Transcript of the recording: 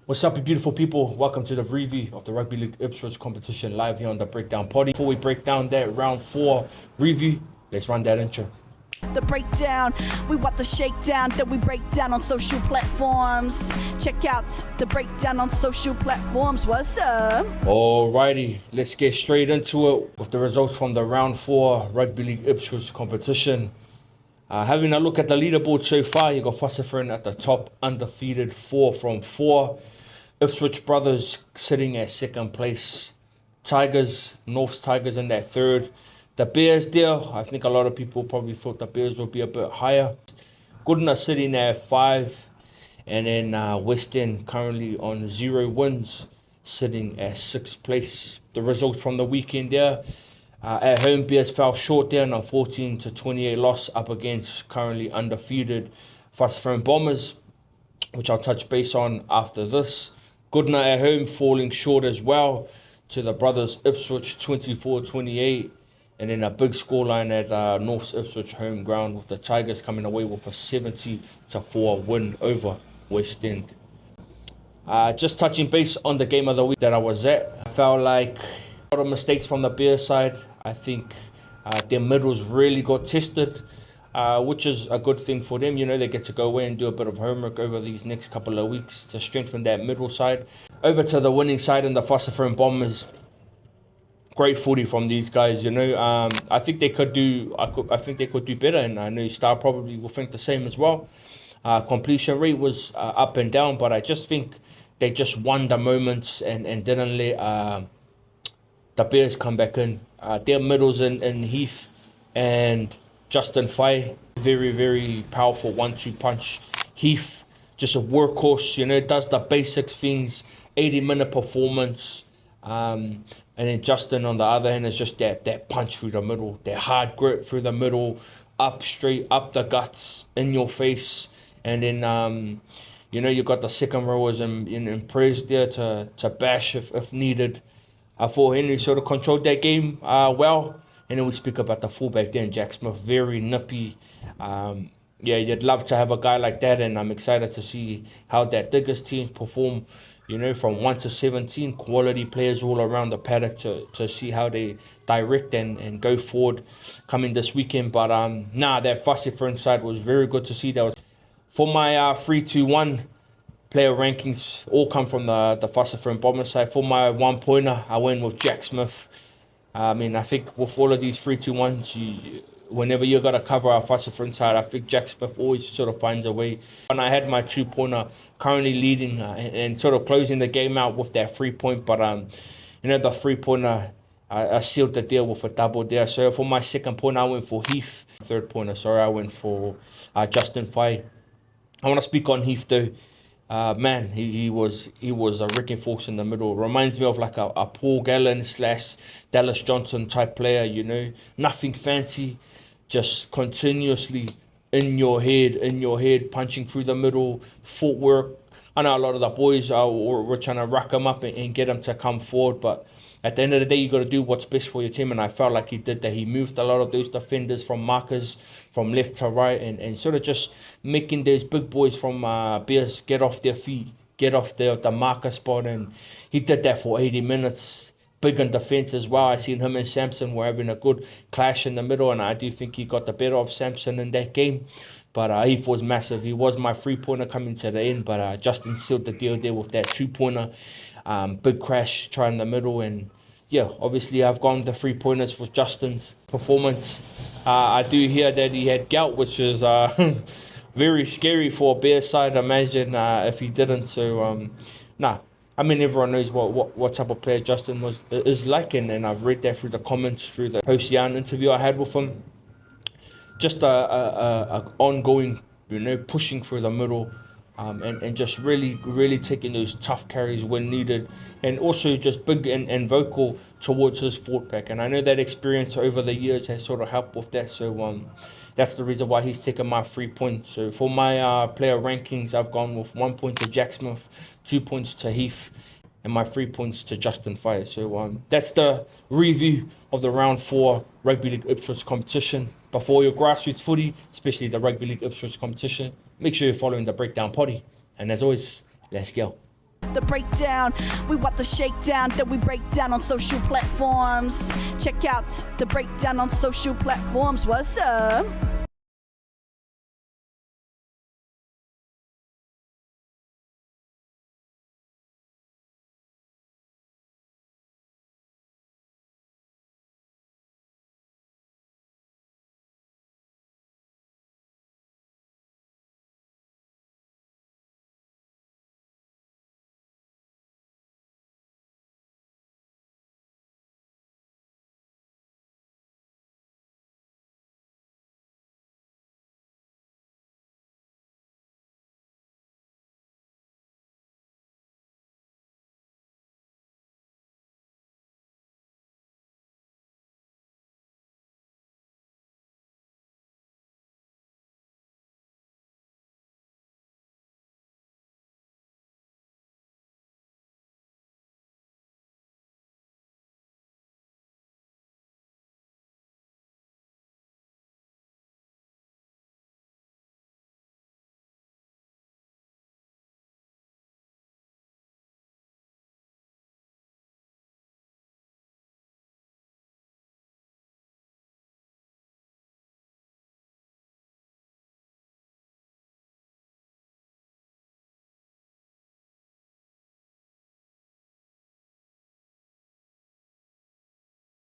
What's up, you beautiful people? Welcome to the review of the Rugby League Ipswich competition live here on the Breakdown Poddy. Before we break down that round 4 review, let's run that intro. The breakdown, we want the shakedown, then we break down on social platforms. Check out the breakdown on social platforms. What's up? Alrighty, let's get straight into it with the results from the round 4 Rugby League Ipswich competition. Having a look at the leaderboard so far, you got Fossefern at the top, undefeated 4 from 4. Ipswich Brothers sitting at second place. North's Tigers in that third. The Bears there, I think a lot of people probably thought the Bears would be a bit higher. Goodna sitting at 5. And then West End currently on 0 wins, sitting at 6th place. The results from the weekend there. At home, Bears fell short there on a 14-28 loss up against currently undefeated Fossefern Bombers, which I'll touch base on after this. Goodna at home falling short as well to the Brothers Ipswich 24-28. And then a big scoreline at North's Ipswich home ground with the Tigers coming away with a 70-4 win over West End. Just touching base on the game of the week that I was at. I felt like a lot of mistakes from the Bears side. I think their middles really got tested, which is a good thing for them. You know, they get to go away and do a bit of homework over these next couple of weeks to strengthen that middle side. Over to the winning side in the Fossefern Bombers. Great footy from these guys, you know. I think they could do. I think they could do better, and I know Star probably will think the same as well. Completion rate was up and down, but I just think they just won the moments and didn't let the Bears come back in. Their middles in Heath and Justin Fye, very, very powerful 1-2 punch. Heath, just a workhorse, you know, does the basics things, 80-minute performance. And then Justin on the other hand is just that punch through the middle, that hard grip through the middle, up straight, up the guts, in your face. And then, you know, you got the second rowers in praise there to bash if needed. I thought Henry sort of controlled that game well. And then we speak about the fullback there, Jack Smith, very nippy. Yeah, you'd love to have a guy like that, and I'm excited to see how that Diggers team perform, you know, from 1 to 17, quality players all around the paddock to see how they direct and go forward coming this weekend. But that Fossefern side was very good to see. That was for my 3-2-1 player rankings, all come from the Fossefern Bomber side. For my 1-pointer, I went with Jack Smith. I mean, I think with all of these 3-2-1s, whenever you got to cover our Fossefern side, I think Jack Smith always sort of finds a way. And I had my 2-pointer currently leading and sort of closing the game out with that 3-point. But, you know, the 3-pointer, I sealed the deal with a double there. So for my second pointer, I went for Heath. Third pointer, I went for Justin Fye. I want to speak on Heath, though. Man, he was a wrecking force in the middle. Reminds me of like a Paul Gallen / Dallas Johnson type player, you know. Nothing fancy, just continuously in your head, punching through the middle, footwork. I know a lot of the boys were trying to rack him up and get him to come forward, but at the end of the day, you got to do what's best for your team, and I felt like he did that. He moved a lot of those defenders from markers from left to right and sort of just making those big boys from Bears get off their feet, get off the marker spot, and he did that for 80 minutes. Big in defence as well. I seen him and Samson were having a good clash in the middle, and I do think he got the better of Samson in that game. But he was massive. He was my 3-pointer coming to the end, but Justin sealed the deal there with that 2-pointer. Big crash, try in the middle, and yeah, obviously I've gone the 3-pointers for Justin's performance. I do hear that he had gout, which is very scary for a Bears side. Imagine if he didn't. So I mean, everyone knows what type of player Justin is like, and I've read that through the comments, through the post-Yarn interview I had with him. Just a ongoing, you know, pushing through the middle, and just really taking those tough carries when needed, and also just big and vocal towards his forward pack. And I know that experience over the years has sort of helped with that. So that's the reason why he's taken my 3 points. So for my player rankings, I've gone with 1 point to Jack Smith, 2 points to Heath, and my 3 points to Justin Fye. So that's the review of the round 4 Rugby League Ipswich competition. But for your grassroots footy, especially the Rugby League Ipswich competition, make sure you're following the Breakdown Poddy. And as always, let's go. the breakdown. We want the shakedown that we break down on social platforms. Check out the breakdown on social platforms. What's up?